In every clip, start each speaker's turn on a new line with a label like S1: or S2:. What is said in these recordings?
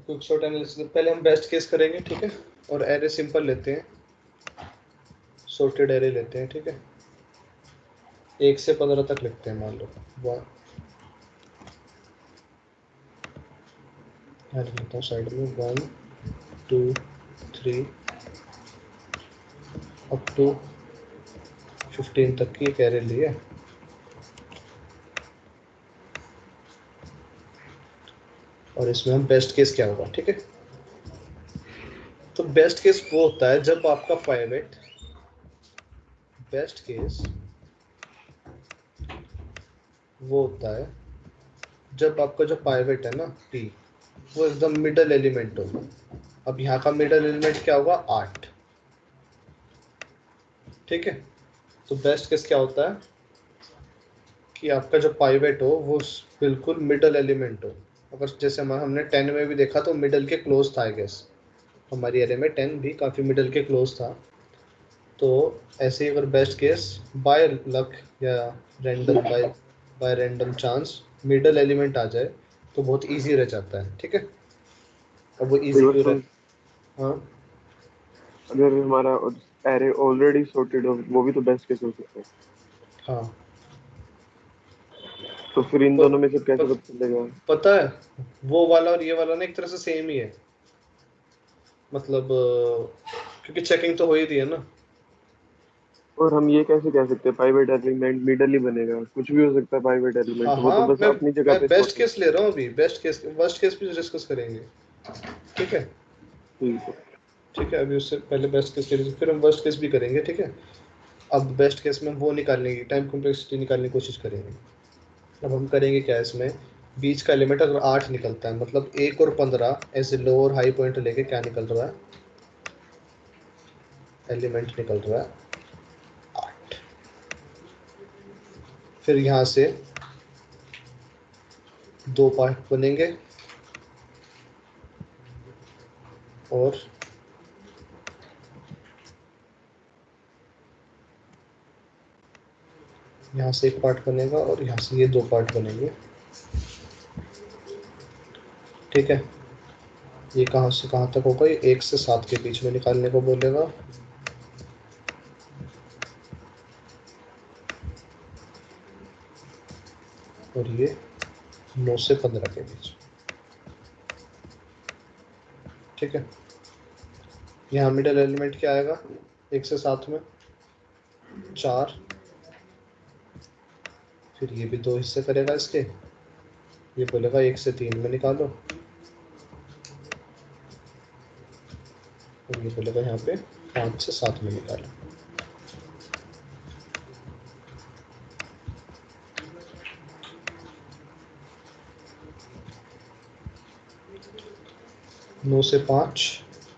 S1: Quick sort analysis पहले हम best case करेंगे, ठीक है, और एरे सिंपल लेते हैं, सॉर्टेड एरे लेते हैं, ठीक है, 1 से 15 तक लिखते हैं, मान लो यहाँ लिख लेता हूँ साइड में 1 2 3 अप टू 15 तक की एक एरे ली है। और इसमें हम बेस्ट केस क्या होगा, ठीक है, तो बेस्ट केस वो होता है जब आपका पाइवेट, बेस्ट केस वो होता है जब आपका जो पाइवेट है ना पी, वो एकदम मिडल एलिमेंट होगा। अब यहाँ का मिडल एलिमेंट क्या होगा, 8, ठीक है। तो बेस्ट केस क्या होता है कि आपका जो पाइवेट हो वो बिल्कुल मिडल एलिमेंट हो। अगर जैसे हमने 10 में भी देखा तो मिडल के क्लोज था, आई गेस हमारी एरे में 10 भी काफ़ी मिडल के क्लोज था। तो ऐसे ही अगर बेस्ट केस बाय लक या random by random chance middle element आ जाए तो बहुत इजी रह जाता है, ठीक है। अब वो इजी क्यों
S2: तो
S1: रहता, हाँ
S2: अगर हमारा एरे ऑलरेडी सॉर्टेड हो वो भी तो बेस्ट केस हो सकता है।
S1: हाँ।
S2: तो फिर इन
S1: प,
S2: दोनों में से कैसे
S1: प,
S2: पता चलेगा?
S1: पता है, वो वाला और ये वाला ना एक तरह से सेम ही है, मतलब क्योंकि चेकिंग तो हो ही रही है ना।
S2: और हम ये कैसे कह सकते हैं प्राइवेट एलिमेंट मिडल ही बनेगा? कुछ भी हो सकता है प्राइवेट
S1: हाँ
S2: एलिमेंट, वो
S1: हाँ,
S2: तो बस
S1: मैं
S2: अपनी जगह
S1: मैं
S2: पे
S1: बेस्ट
S2: सॉर्टेड।
S1: केस ले रहा हूँ अभी, बेस्ट केस वर्स्ट केस भी डिस्कस करेंगे, ठीक है।
S2: ठीक है।
S1: ठीक है, अभी उससे पहले बेस्ट केस करेंगे, फिर हम वर्स्ट केस भी करेंगे, ठीक है। अब बेस्ट केस में वो निकालने की टाइम कॉम्प्लेक्सिटी निकालने की कोशिश करेंगे। अब हम करेंगे क्या, इसमें बीच का एलिमेंट अगर 8 निकलता है, मतलब 1 और 15 ऐसे लो और हाई पॉइंट लेके क्या निकल रहा है, एलिमेंट निकल रहा है 8। फिर यहाँ से 2 पार्ट बनेंगे और यहाँ से 1 पार्ट बनेगा और यहाँ से ये 2 पार्ट बनेंगे, ठीक है। ये कहाँ से कहाँ तक होगा, ये 1 से 7 के बीच में निकालने को बोलेगा, और ये 9 से 15 के बीच, ठीक है। यहाँ मिडिल एलिमेंट क्या आएगा 1 से 7 में, 4। फिर ये भी 2 हिस्से करेगा इसके, ये बोलेगा 1 से 3 में निकालो, और ये बोलेगा यहाँ पे 5 से 7 में निकालो। 9 से 5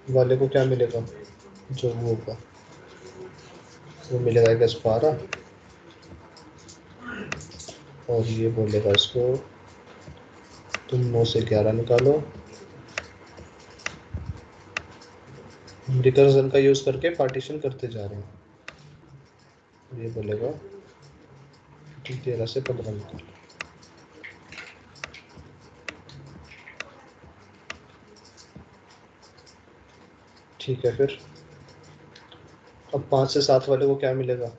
S1: वाले को क्या मिलेगा, जो वो होगा वो मिलेगा, I guess 12। और ये बोलेगा इसको तुम 9 से 11 निकालो। हम रिकर्जन का यूज करके पार्टीशन करते जा रहे हैं। ये बोलेगा तुम 13 से 15 निकालो। ठीक है, फिर अब 5 से 7 वाले को क्या मिलेगा,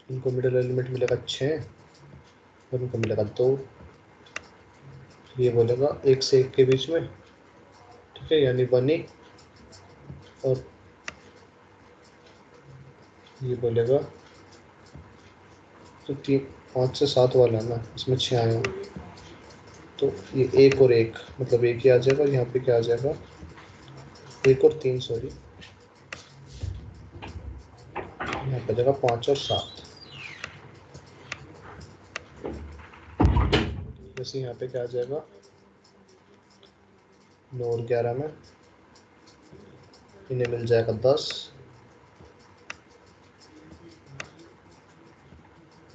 S1: इनको मिडिल एलिमेंट मिलेगा 6 और इनको मिलेगा 2। ये बोलेगा 1 से 1 के बीच में, ठीक है, यानी 1 ही। और ये बोलेगा तो 5 से 7 वाला है ना, इसमें 6 आया, तो ये 1 और 1 मतलब 1 ही आ जाएगा, और यहाँ पे क्या आ जाएगा 1 और 3, सॉरी, यहाँ पे जाएगा 5 और 7। जैसे यहाँ पे क्या आ जाएगा 9 और 11 में इन्हें मिल जाएगा 10,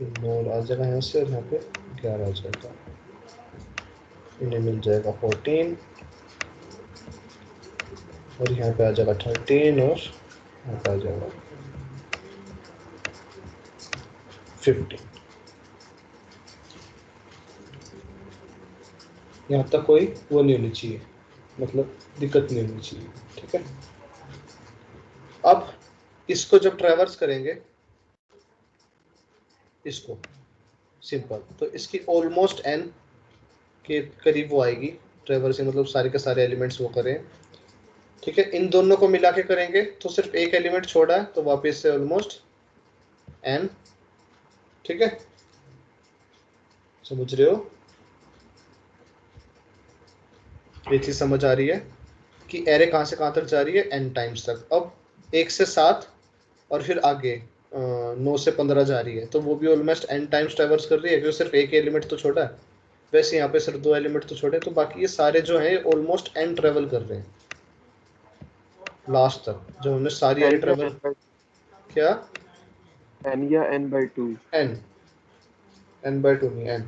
S1: 9 आ जाएगा यहाँ से, और यहाँ पे 11 आ जाएगा, इन्हें मिल जाएगा 14, और यहाँ पे आ जाएगा 13, और यहाँ पे आ जाएगा 15। यहाँ तक कोई वो नहीं होनी चाहिए, मतलब दिक्कत नहीं होनी चाहिए। ठीक है, अब इसको जब ट्रैवर्स करेंगे, इसको सिंपल, तो इसकी ऑलमोस्ट एन के करीब वो आएगी ट्रैवर्सिंग, मतलब सारे के सारे एलिमेंट्स वो करें। ठीक है, इन दोनों को मिला के करेंगे तो सिर्फ एक एलिमेंट छोड़ा है, तो वापस से ऑलमोस्ट एन। ठीक है, समझ रहे हो? ये चीज समझ आ रही है कि एरे कहाँ से कहाँ तक जा रही है, एन टाइम्स तक। अब 1 से 7 और फिर आगे 9 से 15 जा रही है, तो वो भी ऑलमोस्ट एन टाइम्स ट्रैवर्स कर रही है, क्योंकि सिर्फ एक एलिमेंट तो छोटा है। वैसे यहाँ पे सिर्फ 2 एलिमेंट तो छोटे, तो बाकी ये सारे जो हैं ऑलमोस्ट एन ट्रेवल कर रहे हैं लास्ट तक, जो हमने सारी एरे
S2: एन या
S1: ट्रेवल।
S2: एन बाई
S1: क्या?
S2: एन या n/2?
S1: एन, n/2 नहीं, एन।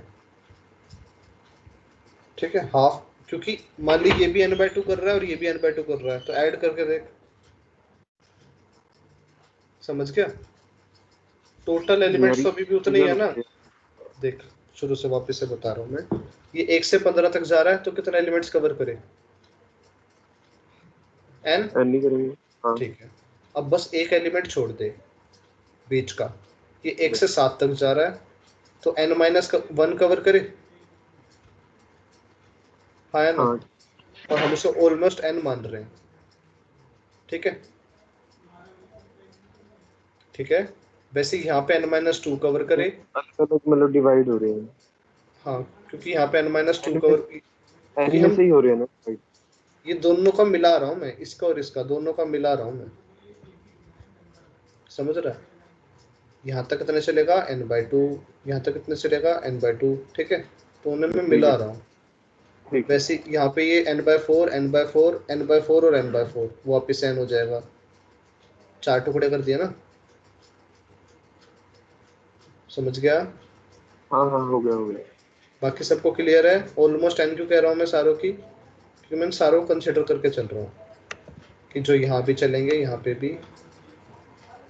S1: ठीक है, हाफ, क्योंकि मान ली ये भी n/2 कर रहा है और ये भी n/2 कर रहा है, तो ऐड करके देख। समझ गया? टोटल
S2: यार
S1: एलिमेंट्स तो अभी भी उतने ही
S2: क्लियर
S1: है
S2: हो
S1: ना।
S2: गया।
S1: देख, शुरू से वापस से बता रहा हूँ मैं, ये 1 से 15 तक जा रहा है, तो कितने एलिमेंट्स कवर करे? एन।
S2: एन नहीं करेंगे। हाँ
S1: ठीक है, अब बस एक एलिमेंट छोड़ दे बीच का, ये
S2: ठीक
S1: एक
S2: है।
S1: से सात तक जा रहा है, तो n-1 कवर करे। हाँ है ना?
S2: हाँ
S1: और हम इसे ऑलमोस्ट n मान रहे हैं। ठीक है, ठीक है, वैसे यहाँ पे n-2 कवर करे।
S2: अलग अलग मतलब डिवाइड हो रहे हैं।
S1: हाँ, क्योंकि यहाँ पे n-2
S2: एन में
S1: कवर,
S2: एन
S1: क्योंकि
S2: में
S1: हम
S2: से ही हो रहे हैं ना divide?
S1: ये दोनों का मिला रहा हूँ मैं, इसका और इसका दोनों का मिला रहा हूँ मैं। समझ रहा है? यहाँ तक कितने चलेगा, n/2, यहाँ तक कितने चलेगा, n/2। ठीक है, तो उन्हें मैं
S2: ठीक
S1: मिला
S2: है।
S1: रहा हूँ।
S2: ठीक है।
S1: वैसे यहाँ पे ये n/4 n/4 n/4 और n/4 वापिस n हो जाएगा। 4 टुकड़े कर दिया ना? समझ गया?
S2: हाँ हाँ हो गया हो गया।
S1: बाकी सबको क्लियर है? ऑलमोस्ट n क्यों कह रहा हूँ मैं सारों की, क्योंकि मैं सारों को कंसिडर करके चल रहा हूँ, कि जो यहाँ भी चलेंगे यहाँ पे भी,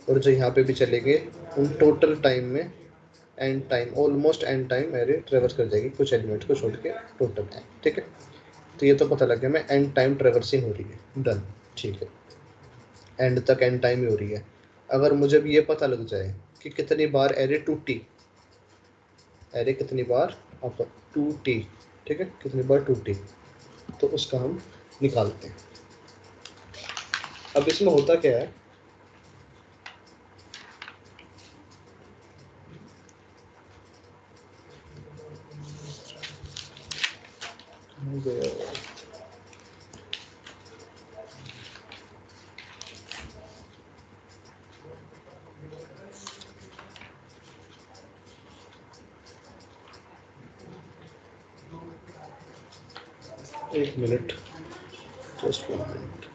S1: और जो यहाँ पे भी चलेंगे, उन टोटल टाइम में N time, almost N time मेरे ट्रेवर्स कर जाएगी कुछ एलिमेंट को छोड़ के, टोटल एन। ठीक है, तो ये तो पता लग गया मैं, एन टाइम ट्रेवर्सिंग हो रही है, डन। ठीक है, एंड तक एन टाइम ही हो रही है। अगर मुझे भी ये पता लग जाए कि कितनी बार एरे टूटी, एरे कितनी बार आप टूटी, ठीक है, कितनी बार टूटी, तो उसका हम निकालते हैं। अब इसमें होता क्या है, एक मिनट, जस्ट 1 मिनट।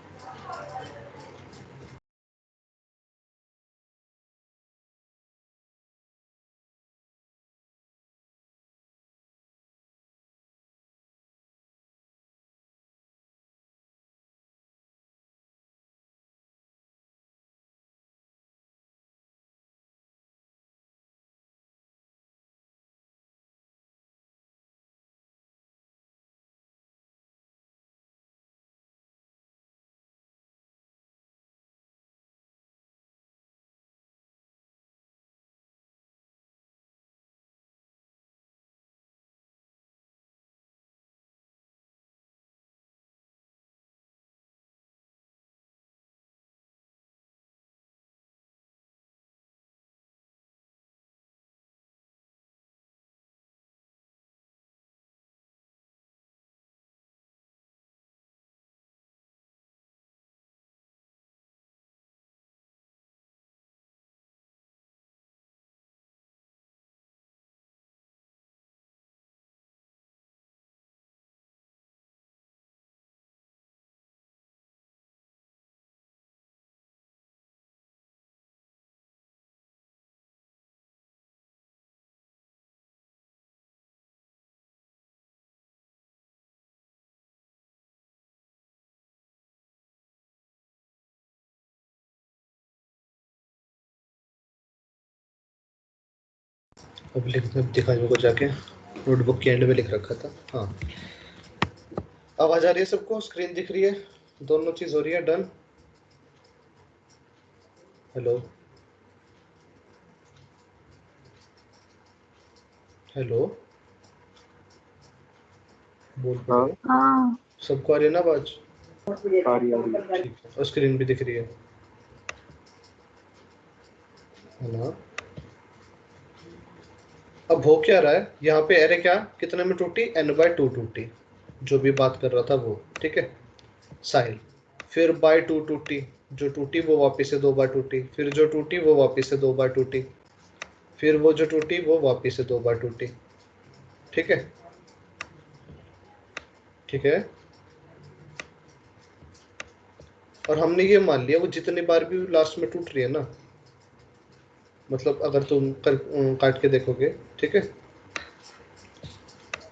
S1: अब लिख, अब दिखाई मेरे को जाके, नोटबुक के एंड में लिख रखा था। हाँ, आवाज आ रही है सबको? स्क्रीन दिख रही है? दोनों चीज हो रही है? डन? हेलो हेलो, बोल
S2: हाँ,
S1: पड़े।
S3: हाँ
S1: सबको आ रही है ना आवाज?
S2: आ रही आ रही है।
S1: ठीक है, और स्क्रीन भी दिख रही है ना? अब हो क्या रहा है यहाँ पे? एरे क्या कितने में टूटी? n/2 टूटी, जो भी बात कर रहा था वो, ठीक है साहिल। फिर बाय 2 टूटी, जो टूटी वो वापस से 2 बार टूटी, फिर जो टूटी वो वापस से 2 बार टूटी, फिर वो जो टूटी वो वापस से 2 बार टूटी। ठीक है, ठीक है। और हमने ये मान लिया वो जितनी बार भी लास्ट में टूट रही है ना, मतलब अगर तुम काट के देखोगे, ठीक है,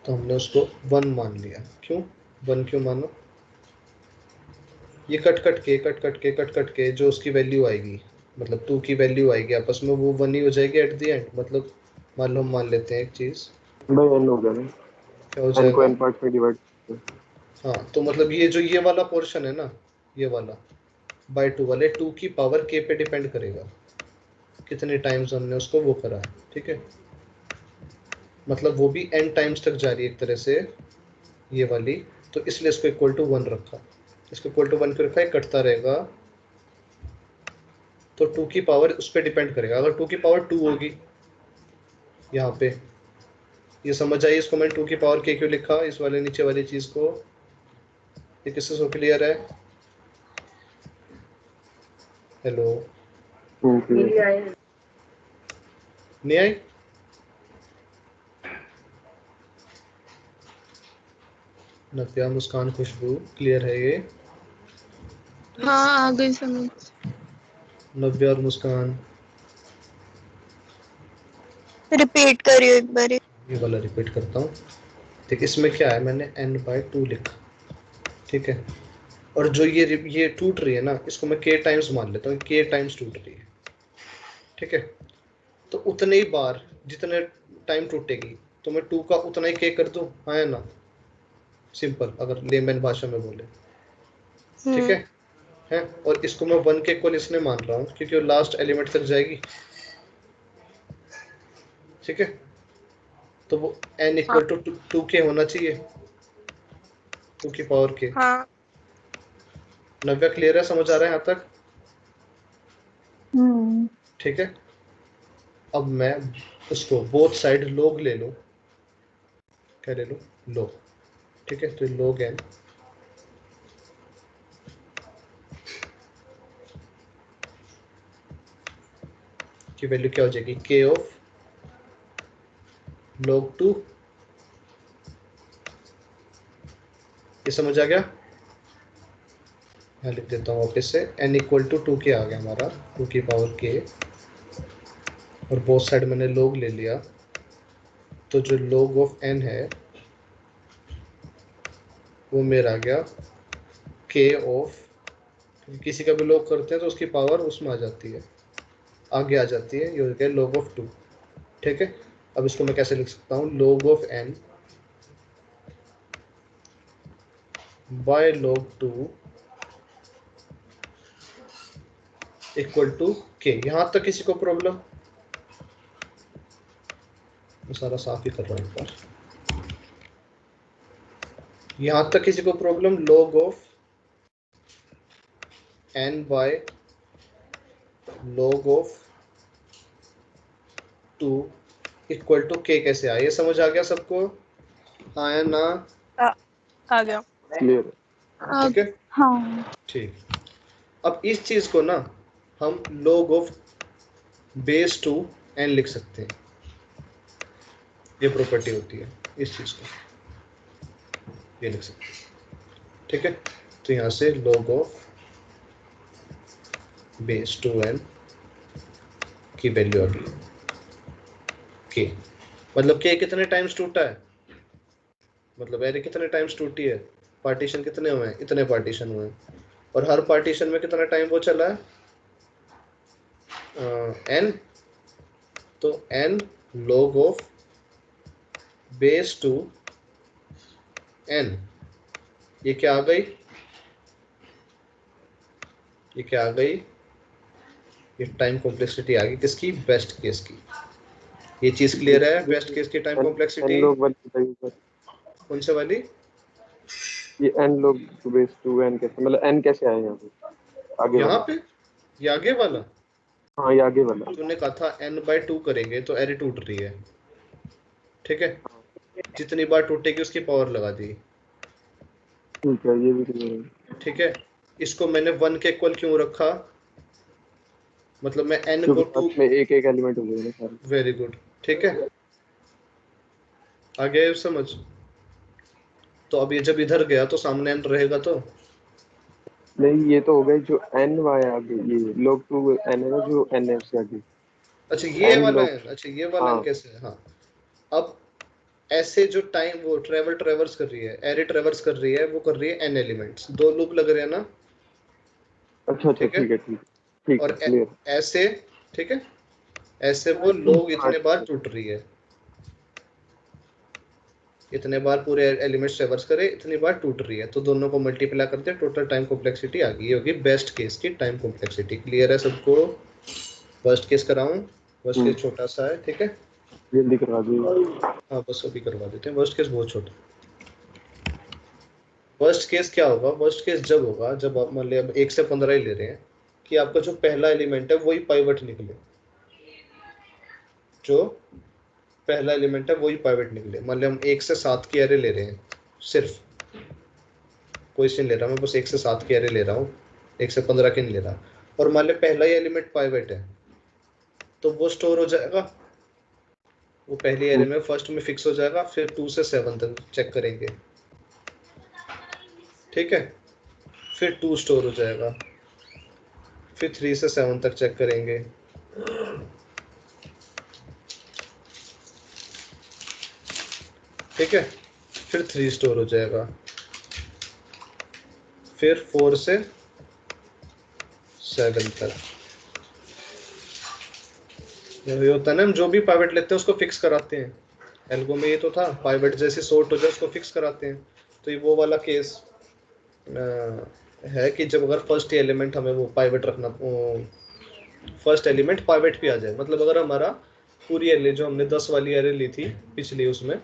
S1: तो हमने उसको 1 मान लिया। क्यों 1 क्यों मानो? ये कट कट के जो उसकी वैल्यू आएगी, मतलब 2 की वैल्यू आएगी आपस में, वो 1 ही हो जाएगी एट द एंड। मतलब मान लो हम मान लेते हैं एक चीज,
S2: भाई एन हो गया ना,
S1: क्या हो
S2: एन को
S1: जाएगा?
S2: एन पार्ट में डिवाइड।
S1: हाँ, तो मतलब ये जो ये वाला पोर्शन है ना, ये वाला बाय 2 वाले 2 की पावर k पे डिपेंड करेगा, कितने टाइम्स हमने उसको वो करा है। ठीक है, मतलब वो भी n टाइम्स तक जा रही है एक तरह से, ये वाली। तो इसलिए इसको इक्वल टू 1 रखा, इसको इक्वल टू 1 क्यों रखा है? कटता रहेगा, तो 2 की पावर उस पर डिपेंड करेगा। अगर 2 की पावर 2 होगी यहाँ पे, ये समझ आई इसको मैंने 2 की पावर k क्यों लिखा इस वाले नीचे वाली चीज को? ये किससे सो क्लियर है? हेलो, नहीं आई? नव्या, मुस्कान, खुशबू, क्लियर है ये?
S3: हाँ आ गई समझ।
S1: नव्या और मुस्कान,
S3: रिपीट करियो एक बार।
S1: ये वाला रिपीट करता हूँ। ठीक, इसमें क्या है, मैंने n/2 लिखा, ठीक है। और जो ये टूट रही है ना, इसको मैं k टाइम्स मान लेता हूँ, k टाइम्स टूट रही है, ठीक है। तो उतने ही बार जितने टाइम टूटेगी, तो मैं 2 का उतना ही k कर दूं, हाँ या ना? सिंपल, अगर लेमैन भाषा में बोले, ठीक है। और इसको मैं 1 के इक्वल इसने मान रहा हूँ क्योंकि वो लास्ट एलिमेंट तक जाएगी, ठीक है। तो वो n
S3: हाँ
S1: इक्वल टू 2k होना चाहिए, 2 की पावर k।
S3: हाँ।
S1: नव्या, क्लियर है? समझ आ रहा है यहाँ तक?
S3: हम्म।
S1: ठीक है। अब मैं उसको बोथ साइड लोग ले लूँ, क्या ले लूँ? लोग, ठीक है। तो लोग n की वैल्यू क्या हो जाएगी? k of log 2। ये समझ आ गया? मैं लिख देता हूँ वापस से, n इक्वल टू 2k आ गया हमारा, 2 की पावर k, और बोथ साइड मैंने लोग ले लिया। तो जो log ऑफ n है वो मेरा आ गया k ऑफ, किसी का भी log करते हैं तो उसकी पावर उसमें आ जाती है, आगे आ जाती है, ये हो गया log ऑफ 2। ठीक है। अब इसको मैं कैसे लिख सकता हूँ? log of n by log 2 equal to k। यहाँ तक किसी को प्रॉब्लम? मैं सारा साफ ही कर रहा हूँ एक बार। यहाँ तक किसी को problem? log of n by log of 2 equal to k कैसे आया? ये समझ आ गया सबको, हाँ या ना?
S3: आ, आ गया।
S2: क्लियर है।
S1: ठीक है,
S3: हाँ।
S1: ठीक। अब इस चीज को ना हम log ऑफ बेस 2 n लिख सकते हैं, ये प्रॉपर्टी होती है इस चीज को, ये लिख सकते हैं, ठीक है। तो यहाँ से log ऑफ बेस 2n की वैल्यू आ गई k। मतलब k कितने टाइम्स टूटा है, मतलब एरे कितने टाइम्स टूटी है, पार्टीशन कितने हुए हैं? इतने पार्टीशन हुए हैं। और हर पार्टीशन में कितना टाइम वो चला है? n। तो n log of base 2 n, ये क्या आ गई, ये क्या आ गई, ये टाइम कॉम्प्लेक्सिटी आ गई किसकी, बेस्ट केस की। ये चीज क्लियर है, बेस्ट केस की टाइम
S2: एन
S1: कॉम्प्लेक्सिटी।
S2: लोग वाली बताइए सर।
S1: कौन से वाली?
S2: ये एन लोग टू बेस टू एन कैसे, मतलब एन कैसे आए यहाँ पे आगे
S1: यहाँ
S2: वाला?
S1: पे ये आगे वाला,
S2: हाँ ये आगे वाला।
S1: तूने कहा था n/2 करेंगे तो एरे टूट रही है, ठीक है, जितनी बार टूटेगी उसकी पावर लगा दी,
S2: ठीक है, ये भी क्लियर है।
S1: ठीक है। इसको मैंने 1 के इक्वल क्यों रखा, मतलब मैं n को
S2: क्योंकि
S1: 2,
S2: साथ में एक एक एलिमेंट हो जाएगा सारे।
S1: वेरी गुड, ठीक है, आगे समझ। तो अब ये जब इधर गया तो सामने n रहेगा तो,
S2: नहीं ये तो हो गए जो एन वाई आगे, ये लोग टू एन है ना जो एन है उससे आगे।
S1: अच्छा ये
S2: एन
S1: वाला
S2: लोग,
S1: n, अच्छा ये वाला n
S2: हाँ।
S1: कैसे है, हाँ। अब ऐसे जो टाइम वो ट्रेवर्स कर रही है, एरे ट्रेवर्स कर रही है, वो कर रही है n एलिमेंट्स, 2 लूप लग रहे हैं ना,
S2: अच्छा अच्छा,
S1: ठीक है।
S2: ठीक है ठीक है। ठीक है
S1: और
S2: क्लियर।
S1: ऐसे, ठीक है, ऐसे वो लोग
S2: हाँ
S1: इतने
S2: ठीक
S1: बार
S2: है।
S1: टूट रही है, इतने बार पूरे एलिमेंट्स ट्रेवर्स करे, इतनी बार टूट रही है, तो दोनों को मल्टीप्लाई करते हैं, टोटल टाइम कॉम्प्लेक्सिटी आ गई, ये होगी बेस्ट केस की टाइम कॉम्प्लेक्सिटी। क्लियर है सबको? वर्स्ट केस कराऊं? वर्स्ट केस छोटा सा है, ठीक है,
S2: जल्दी करवा दो।
S1: हाँ बस अभी करवा देते हैं। वर्स्ट केस बहुत छोटा। वर्स्ट केस क्या होगा, वर्स्ट केस जब होगा जब आप मान लिया 1 से 15 ही ले रहे हैं, कि आपका जो पहला एलिमेंट है वही पाइवट निकले, जो पहला एलिमेंट है वही पाइवट निकले। मान लिया हम 1 से 7 की एरे ले रहे हैं, सिर्फ कोई सी नहीं ले रहा मैं, बस 1 से 7 की एरे ले रहा हूँ, 1 से 15 की नहीं ले रहा, और मान लिया पहला ही एलिमेंट पाइवट है, तो वो स्टोर हो जाएगा, वो पहली एरे में फर्स्ट में फिक्स हो जाएगा, फिर 2 से 7 तक चेक करेंगे, ठीक है, फिर 2 स्टोर हो जाएगा, फिर 3 से 7 तक चेक करेंगे, ठीक है, फिर 3 स्टोर हो जाएगा, फिर 4 से 7 तक। ये होता है ना, हम जो भी पाइवट लेते हैं उसको फिक्स कराते हैं, एल्गो में ये तो था, पाइवट जैसे सॉर्ट हो जाए उसको फिक्स कराते हैं। तो ये वो वाला केस है कि जब अगर फर्स्ट एलिमेंट हमें वो पाइवट रखना, फर्स्ट एलिमेंट पाइवट भी आ जाए, मतलब अगर हमारा पूरी एरे जो हमने 10 वाली एरे ली थी पिछली, उसमें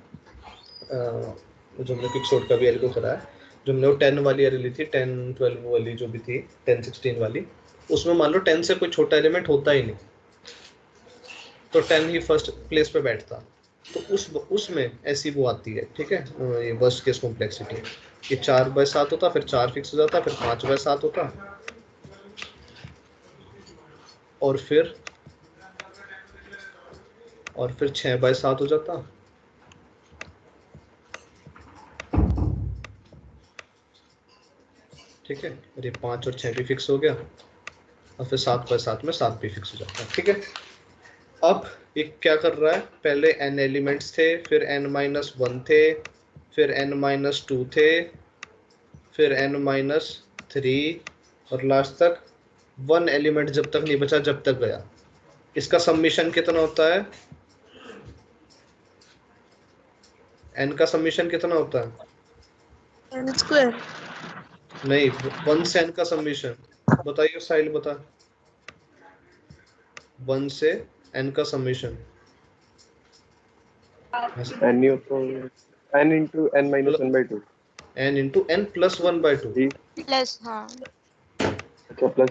S1: जो हमने क्विकसॉर्ट का भी एल्गो करा है, जो हमने वो 10 वाली एरे ली थी, 10 12 वाली जो भी थी, 10 16 वाली, उसमें मान लो 10 से कोई छोटा एलिमेंट होता ही नहीं, तो 10 ही फर्स्ट प्लेस पे बैठता, तो उसमें ऐसी वो आती है, ठीक है, ये वर्स्ट केस कॉम्प्लेक्सिटी, ये 4/7 होता, फिर 4 फिक्स हो जाता, फिर 5/7 होता, और फिर 6/7 हो जाता, ठीक है, और ये 5 और 6 भी फिक्स हो गया, और फिर 7/7 में 7 भी फिक्स हो जाता है, ठीक है। अब ये क्या कर रहा है, पहले n एलिमेंट्स थे, फिर n-1 थे, फिर n-2 थे, फिर n-3, और लास्ट तक 1 एलिमेंट जब तक नहीं बचा जब तक गया। इसका सम्मिशन कितना होता है, n का सम्मिशन कितना होता है?
S3: n square.
S1: नहीं, 1 से n का सम्मिशन बताइए, साहिल बता, 1 से n का सम्मिशन,
S2: एन नहीं होता, N into N minus one by two.
S1: n into n plus 1/2।
S3: Plus, हाँ।
S2: अच्छा प्लस।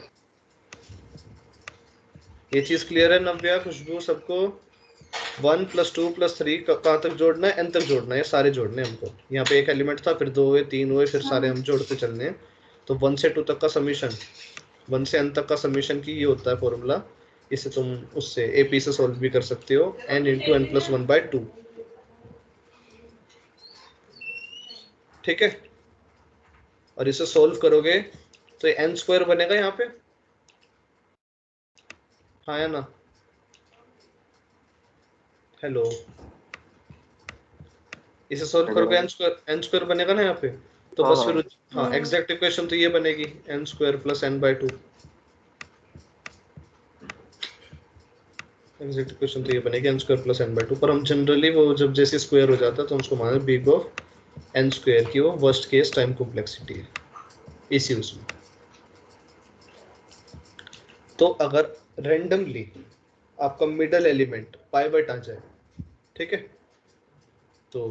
S1: ये चीज क्लियर है नव्या, खुशबू, सबको? 1 + 2 + 3 कहाँ तक जोड़ना है, n तक जोड़ना है, सारे जोड़ने हैं हमको। यहाँ पे एक एलिमेंट था, फिर 2 हुए, 3 हुए, फिर सारे हम जोड़ते चलने हैं। तो 1 से 2 तक का समीशन, 1 से n तक का समीशन की ये होता है फॉर्मूला। इसे तुम उससे AP से सॉल्व भी कर सकते हो, n इंटू n प्लस 1/2, ठीक है। और इसे सॉल्व करोगे तो ये n² बनेगा यहाँ पे, हाँ या ना? हेलो, इसे सॉल्व करोगे n² बनेगा ना यहाँ पे, तो
S2: हाँ
S1: बस
S2: हाँ।
S1: फिर हाँ एग्जैक्ट इक्वेशन तो ये बनेगी, n² + n/2। एग्जैक्ट इक्वेशन तो ये बनेगी n² + n/2, पर हम जनरली वो जब जैसे स्क्वायर हो जाता है तो हम उसको माने बिग ऑफ n स्क्वायर की वो वर्स्ट केस टाइम कॉम्प्लेक्सिटी है इसी उसमें। तो अगर रेंडमली आपका मिडल एलिमेंट पाइवट आ जाए, ठीक है, तो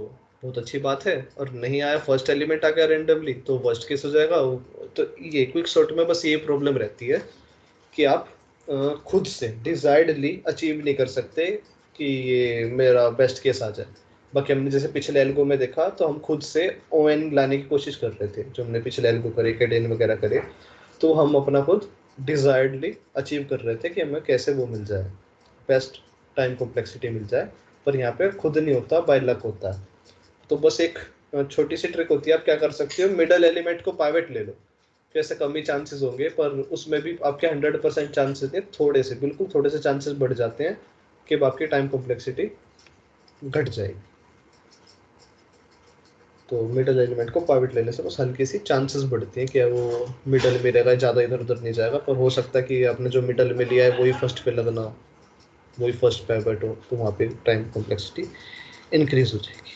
S1: बहुत अच्छी बात है, और नहीं आया फर्स्ट एलिमेंट आ गया रेंडमली तो वर्स्ट केस हो जाएगा। तो ये क्विक शॉर्ट में बस ये प्रॉब्लम रहती है कि आप खुद से डिजायर्डली अचीव नहीं कर सकते कि ये मेरा बेस्ट केस आ जाए। बाकी हमने जैसे पिछले एल्गो में देखा तो हम खुद से ON लाने की कोशिश कर रहे थे, जो हमने पिछले एल्गो करे, कैडेन वगैरह करे, तो हम अपना खुद डिजायर्डली अचीव कर रहे थे कि हमें कैसे वो मिल जाए, बेस्ट टाइम कॉम्प्लेक्सिटी मिल जाए। पर यहाँ पे खुद नहीं होता, बाय लक होता है। तो बस एक छोटी सी ट्रिक होती है, आप क्या कर सकते हो, मिडल एलिमेंट को पाइवट ले लो, वैसे कम ही चांसेस होंगे, पर उसमें भी आपके 100% चांसेस नहीं, थोड़े से, बिल्कुल थोड़े से चांसेस बढ़ जाते हैं कि आपकी टाइम कॉम्प्लेक्सिटी घट जाएगी। तो मिडल एलिमेंट को पाइवट लेने से बस हल्की सी चांसेस बढ़ती हैं कि वो मिडल में रहेगा, ज़्यादा इधर उधर नहीं जाएगा। पर हो सकता है कि आपने जो मिडल में लिया है वही फर्स्ट पे लगना, वही फर्स्ट पाइवट हो, तो वहाँ पे टाइम कॉम्प्लेक्सिटी इंक्रीज हो जाएगी।